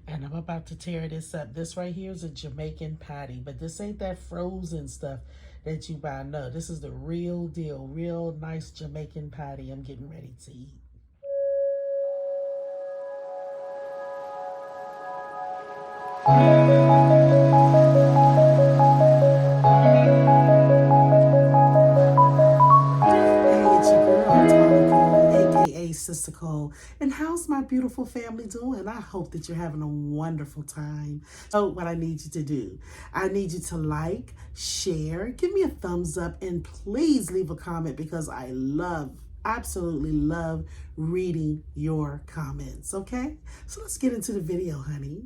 And I'm about to tear this up. This right here is a Jamaican patty, but this ain't that frozen stuff that you buy. No, this is the real deal, real nice Jamaican patty I'm getting ready to eat. Hey, it's your girl, Tara Cole, aka Sister Cole. And how's my beautiful family doing? I hope that you're having a wonderful time. So, what I need you to do, I need you to like, share, give me a thumbs up, and please leave a comment because I absolutely love reading your comments. Okay? So, let's get into the video, honey.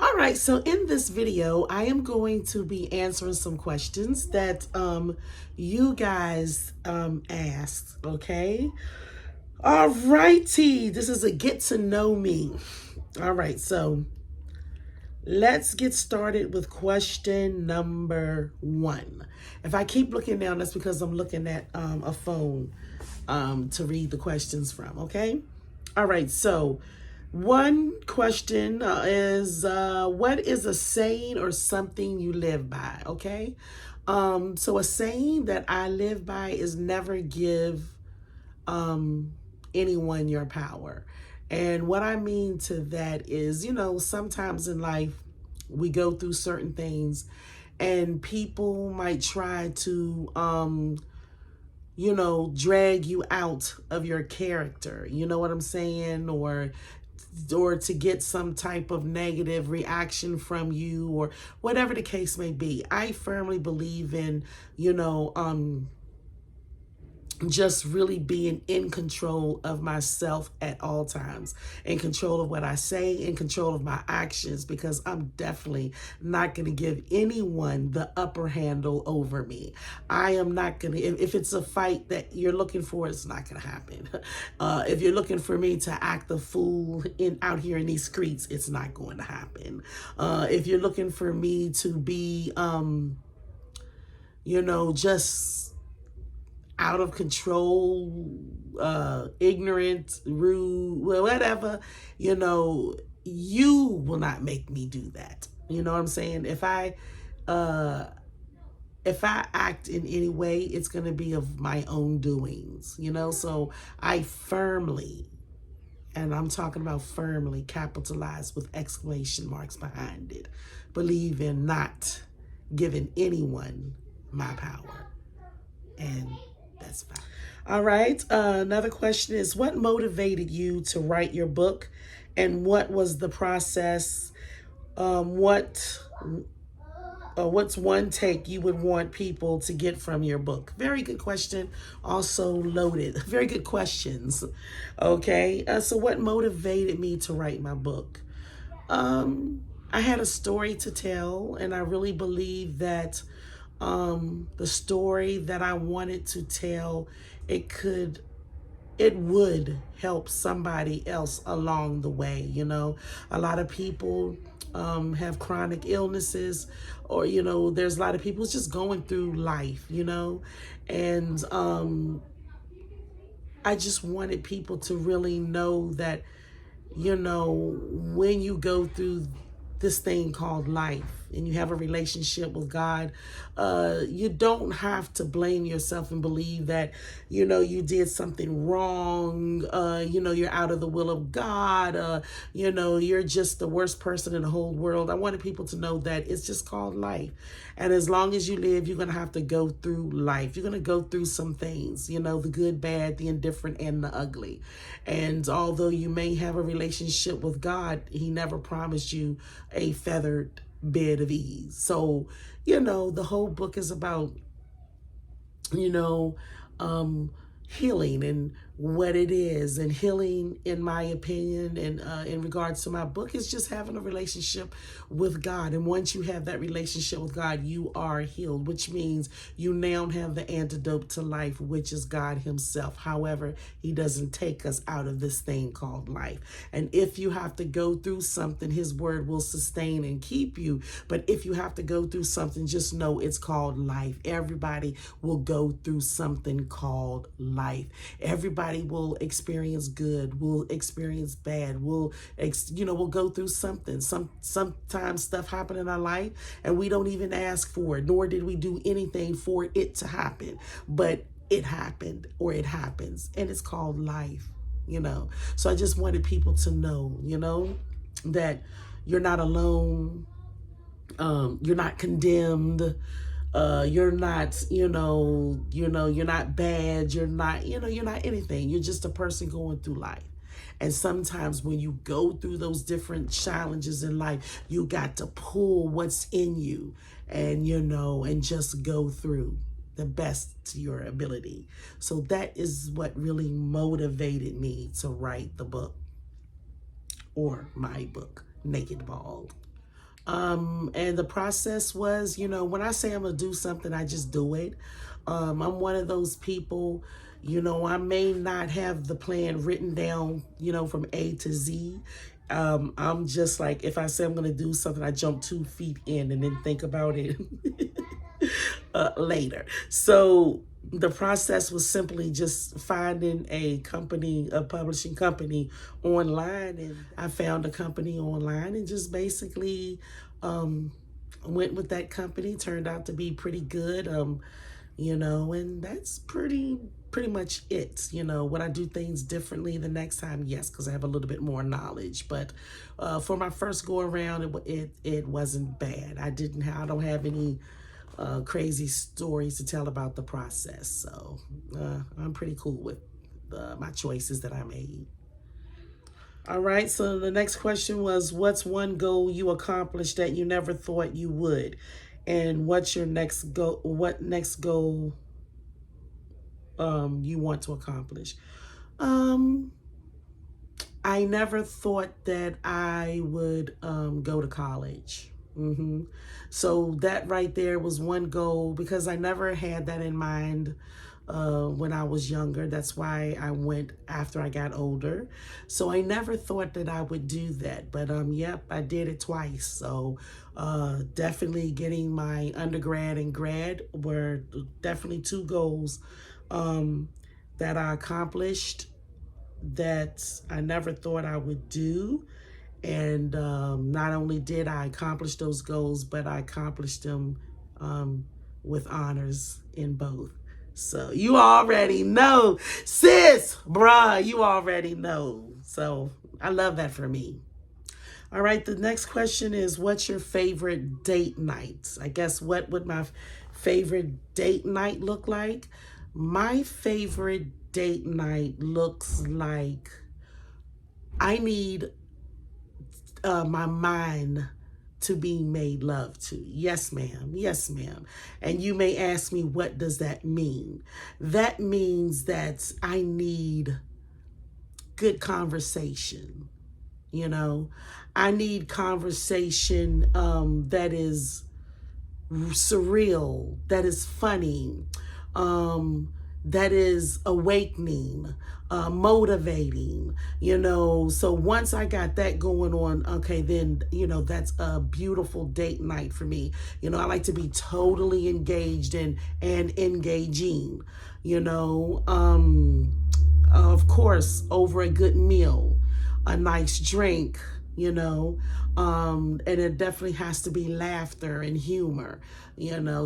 All right, so in this video, I am going to be answering some questions that you guys asked, okay? All righty, this is a get to know me. All right, so let's get started with question number 1. If I keep looking down, that's because I'm looking at a phone to read the questions from, okay? All right, so one question is what is a saying or something you live by? Okay. So a saying that I live by is never give anyone your power. And what I mean to that is, sometimes in life we go through certain things and people might try to drag you out of your character. You know what I'm saying? Or to get some type of negative reaction from you or whatever the case may be. I firmly believe in, just really being in control of myself at all times, in control of what I say, in control of my actions, because I'm definitely not going to give anyone the upper handle over me. I am not going to, if it's a fight that you're looking for, it's not going to happen. If you're looking for me to act the fool out here in these streets, it's not going to happen. If you're looking for me to be, just out of control, ignorant, rude, well, whatever, you will not make me do that. You know what I'm saying? If I act in any way, it's going to be of my own doings, so I firmly, and I'm talking about firmly, capitalized with exclamation marks behind it, believe in not giving anyone my power. And that's fine. All right. Another question is, what motivated you to write your book, and what was the process? What's one take you would want people to get from your book? Very good question. Also loaded. Very good questions. Okay. So what motivated me to write my book? I had a story to tell, and I really believe that the story that I wanted to tell, it would help somebody else along the way. A lot of people have chronic illnesses, or there's a lot of people just going through life, and I just wanted people to really know that, when you go through this thing called life and you have a relationship with God, you don't have to blame yourself and believe that, you did something wrong, you're out of the will of God, you're just the worst person in the whole world. I wanted people to know that it's just called life. And as long as you live, you're going to have to go through life. You're going to go through some things, the good, bad, the indifferent, and the ugly. And although you may have a relationship with God, He never promised you a feathered bed of ease. So, the whole book is about, healing and what it is. And healing, in my opinion, and in regards to my book, is just having a relationship with God. And once you have that relationship with God, you are healed, which means you now have the antidote to life, which is God Himself. However, He doesn't take us out of this thing called life. And if you have to go through something, His word will sustain and keep you. But if you have to go through something, just know it's called life. Everybody will go through something called life. Everybody everybody will experience good, will experience bad, we'll go through something. Sometimes stuff happen in our life and we don't even ask for it, nor did we do anything for it to happen. But it happened, or it happens, and it's called life. So I just wanted people to know, that you're not alone. You're not condemned. You're not, you're not bad. You're not anything. You're just a person going through life. And sometimes when you go through those different challenges in life, you got to pull what's in you and just go through the best to your ability. So that is what really motivated me to write the book, or my book, Naked Bald. And the process was, when I say I'm going to do something, I just do it. I'm one of those people, I may not have the plan written down, from A to Z. I'm just like, if I say I'm going to do something, I jump 2 feet in and then think about it later. So the process was simply just finding a publishing company online. And I found a company online and just basically went with that company. Turned out to be pretty good, and that's pretty much it. Would I do things differently the next time? Yes, because I have a little bit more knowledge. But for my first go around, it wasn't bad. I don't have any crazy stories to tell about the process. So I'm pretty cool with my choices that I made. All right, so the next question was, what's one goal you accomplished that you never thought you would? And what's your next goal? What next goal you want to accomplish? I never thought that I would go to college. So that right there was one goal, because I never had that in mind when I was younger. That's why I went after I got older. So I never thought that I would do that. But yep, I did it twice. So definitely getting my undergrad and grad were definitely 2 goals that I accomplished that I never thought I would do. And not only did I accomplish those goals, but I accomplished them with honors in both. So you already know, sis, bruh, you already know. So I love that for me. All right, the next question is, what's your favorite date night? I guess, what would my favorite date night look like? My favorite date night looks like I need my mind to be made love to. Yes, ma'am. Yes, ma'am. And you may ask me, what does that mean? That means that I need good conversation. I need conversation that is surreal, that is funny, that is awakening, motivating, So once I got that going on, okay, then, that's a beautiful date night for me. I like to be totally engaged and engaging, of course, over a good meal, a nice drink, and it definitely has to be laughter and humor,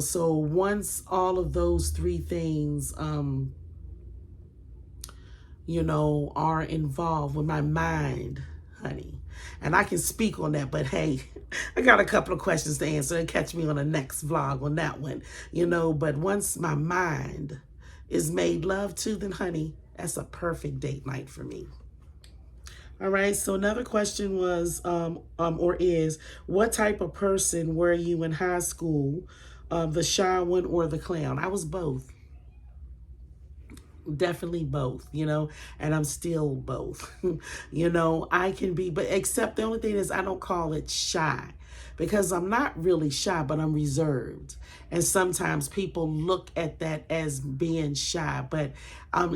So once all of those 3 things, are involved with my mind, honey, and I can speak on that, but hey, I got a couple of questions to answer, and catch me on the next vlog on that one, but once my mind is made love to, then honey, that's a perfect date night for me. All right, so another question was, or is, what type of person were you in high school? The shy one or the clown? I was both. Definitely both, and I'm still both. I can be, but except the only thing is I don't call it shy, because I'm not really shy, but I'm reserved. And sometimes people look at that as being shy, but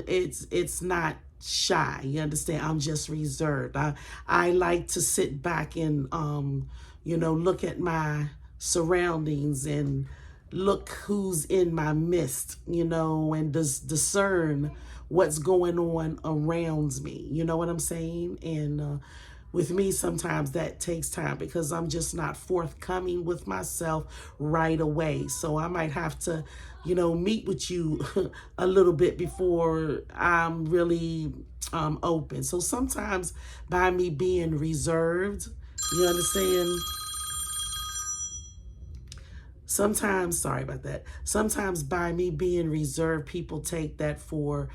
it's not shy. You understand? I'm just reserved. I like to sit back and look at my surroundings and look who's in my midst, and discern what's going on around me. You know what I'm saying? And with me, sometimes that takes time because I'm just not forthcoming with myself right away. So I might have to, meet with you a little bit before I'm really open. So sometimes by me being reserved, you understand? Sometimes, sorry about that. Sometimes by me being reserved, people take that for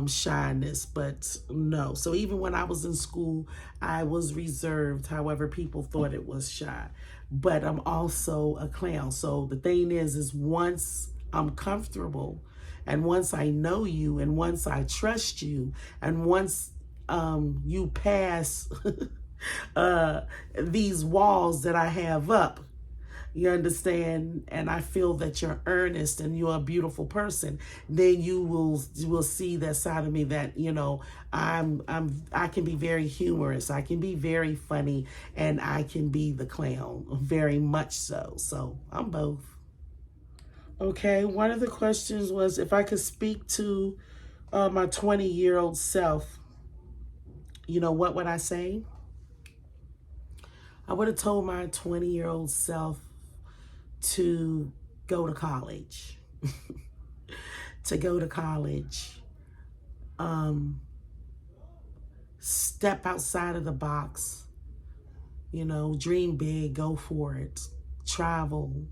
shyness, but no. So even when I was in school, I was reserved. However, people thought it was shy. But I'm also a clown. So the thing is once I'm comfortable and once I know you and once I trust you and once you pass these walls that I have up, you understand, and I feel that you're earnest and you're a beautiful person, then you will see that side of me that I can be very humorous, I can be very funny, and I can be the clown, very much so. So I'm both. Okay, one of the questions was if I could speak to my 20-year-old self, what would I say? I would have told my 20-year-old self to go to college, to go to college, step outside of the box, dream big, go for it, travel,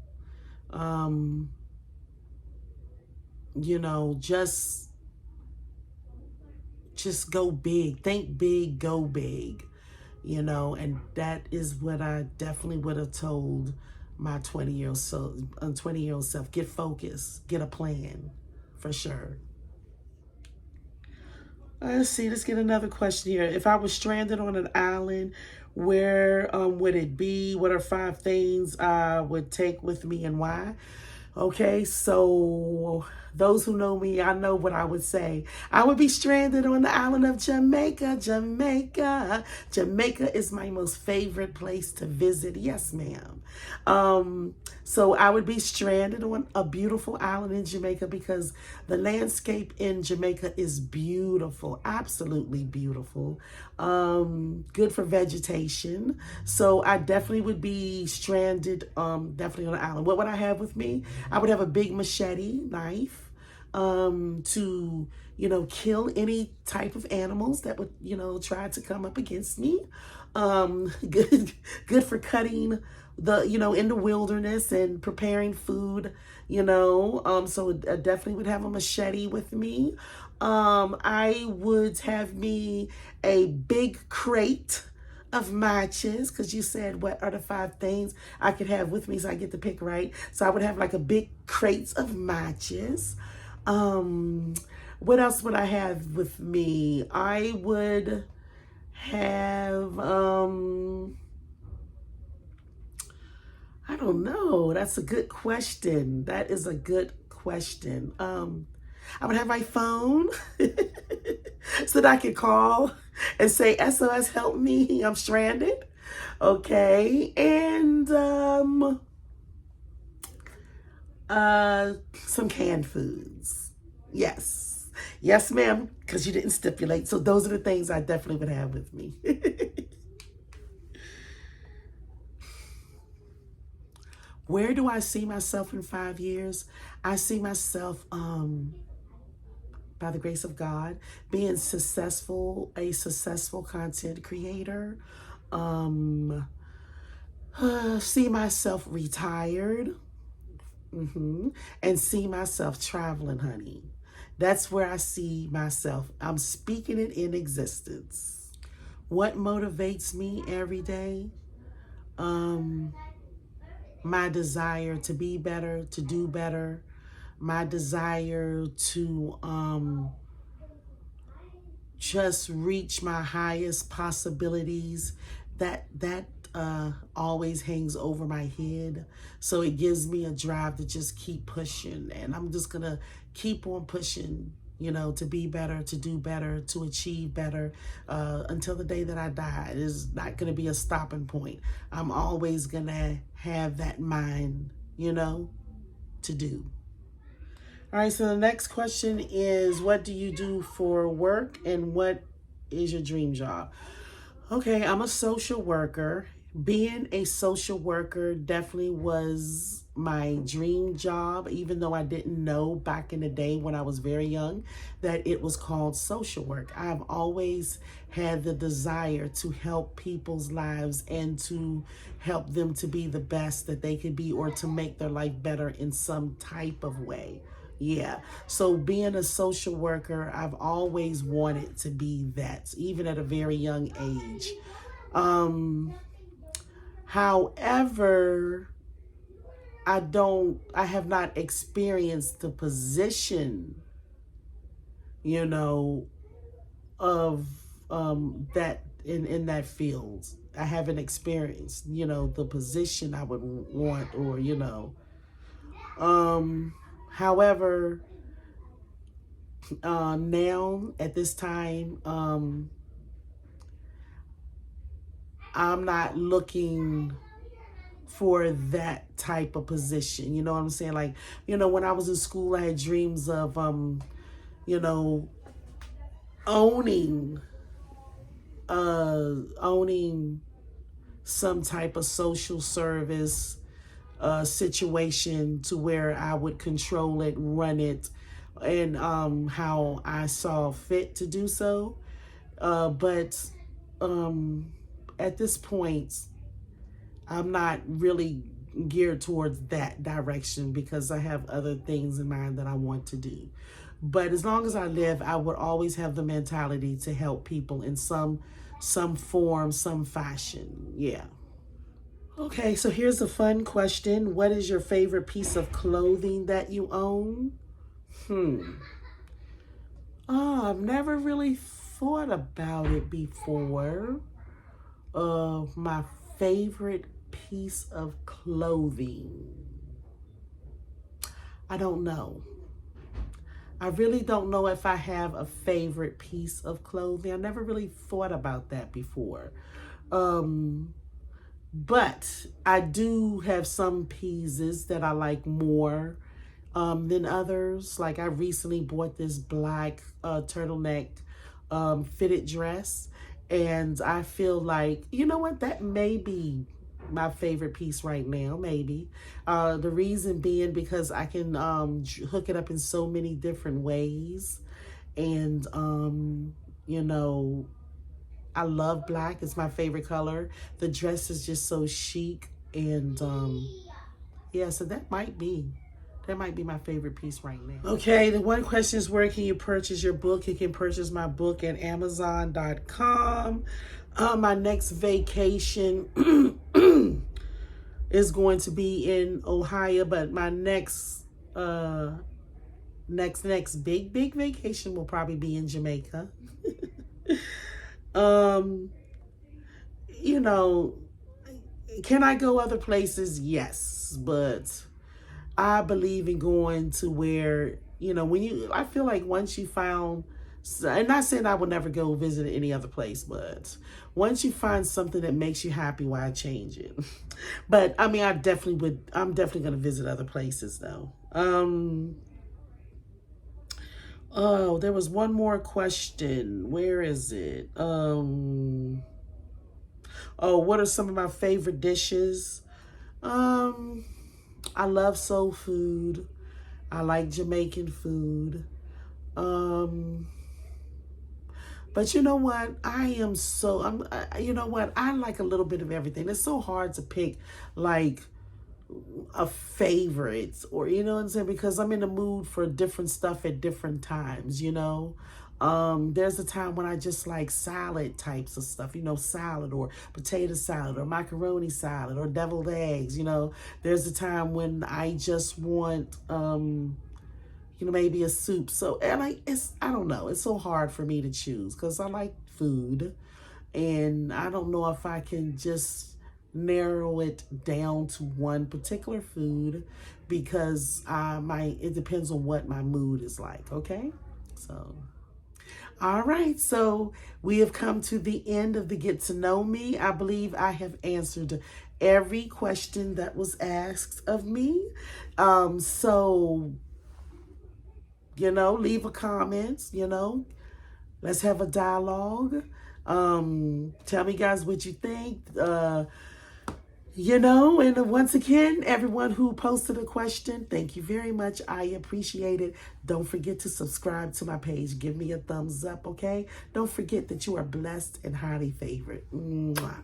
just go big, think big, go big, and that is what I definitely would have told my 20-year-old self. Get focused, get a plan, for sure. Let's see, let's get another question here. If I was stranded on an island, where would it be? What are 5 things I would take with me and why? Okay, so those who know me, I know what I would say. I would be stranded on the island of Jamaica. Jamaica is my most favorite place to visit. Yes, ma'am. So I would be stranded on a beautiful island in Jamaica because the landscape in Jamaica is beautiful, absolutely beautiful. Good for vegetation. So I definitely would be stranded, definitely on an island. What would I have with me? I would have a big machete knife to, kill any type of animals that would, try to come up against me. Good for cutting in the wilderness and preparing food, so I definitely would have a machete with me. I would have me a big crate of matches, because you said what are the 5 things I could have with me, so I get to pick, right? So I would have like a big crates of matches. What else would I have with me? I would have I don't know. That's a good question. That is a good question. I would have my phone so that I could call and say, SOS, help me, I'm stranded. Okay. And some canned foods. Yes. Yes, ma'am, because you didn't stipulate. So those are the things I definitely would have with me. Where do I see myself in 5 years? I see myself, by the grace of God, being a successful content creator. See myself retired, and see myself traveling, honey. That's where I see myself. I'm speaking it in existence. What motivates me every day? My desire to be better, to do better, my desire to just reach my highest possibilities. That always hangs over my head. So it gives me a drive to just keep pushing. And I'm just going to keep on pushing, to be better, to do better, to achieve better, until the day that I die. It is not going to be a stopping point. I'm always going to have that mind, to do. All right, so the next question is, what do you do for work and what is your dream job? Okay, I'm a social worker. Being a social worker definitely was my dream job, even though I didn't know back in the day when I was very young that it was called social work. I've always had the desire to help people's lives and to help them to be the best that they could be or to make their life better in some type of way. Yeah. So being a social worker, I've always wanted to be that, even at a very young age. Um, However, I have not experienced the position, you know, of that in that field. I haven't experienced, the position I would want or, however, now at this time, I'm not looking for that type of position. You know what I'm saying? Like, when I was in school, I had dreams of, you know, owning, owning some type of social service situation to where I would control it, run it, and how I saw fit to do so. But at this point, I'm not really geared towards that direction because I have other things in mind that I want to do. But as long as I live, I would always have the mentality to help people in some form, some fashion. Yeah. Okay, so here's a fun question. What is your favorite piece of clothing that you own? I've never really thought about it before. My favorite piece of clothing. I don't know. I really don't know if I have a favorite piece of clothing. I never really thought about that before. But I do have some pieces that I like more than others. Like I recently bought this black turtleneck fitted dress. And I feel like, you know what, that may be my favorite piece right now, maybe. The reason being because I can hook it up in so many different ways. And, I love black. It's my favorite color. The dress is just so chic. And, yeah, so that might be my favorite piece right now. Okay, the one question is, where can you purchase your book? You can purchase my book at Amazon.com. My next vacation is going to be in Ohio, but my next big vacation will probably be in Jamaica. Can I go other places? Yes, but I believe in going to where, I feel like once you found, and not saying I would never go visit any other place, but once you find something that makes you happy, why change it? But I mean, I'm definitely going to visit other places though. Oh, there was one more question. Where is it? Oh, what are some of my favorite dishes? I love soul food. I like Jamaican food. But you know what? You know what? I like a little bit of everything. It's so hard to pick like a favorite, or you know what I'm saying, because I'm in the mood for different stuff at different times. There's a time when I just like salad types of stuff, salad or potato salad or macaroni salad or deviled eggs. There's a time when I just want maybe a soup. So and I don't know, it's so hard for me to choose because I like food, and I don't know if I can just narrow it down to one particular food because it depends on what my mood is like. Okay, so all right, so we have come to the end of the Get to Know Me. I believe I have answered every question that was asked of me. So leave a comment, let's have a dialogue. Tell me guys what you think. And once again, everyone who posted a question, thank you very much. I appreciate it. Don't forget to subscribe to my page. Give me a thumbs up, okay? Don't forget that you are blessed and highly favored. Mwah.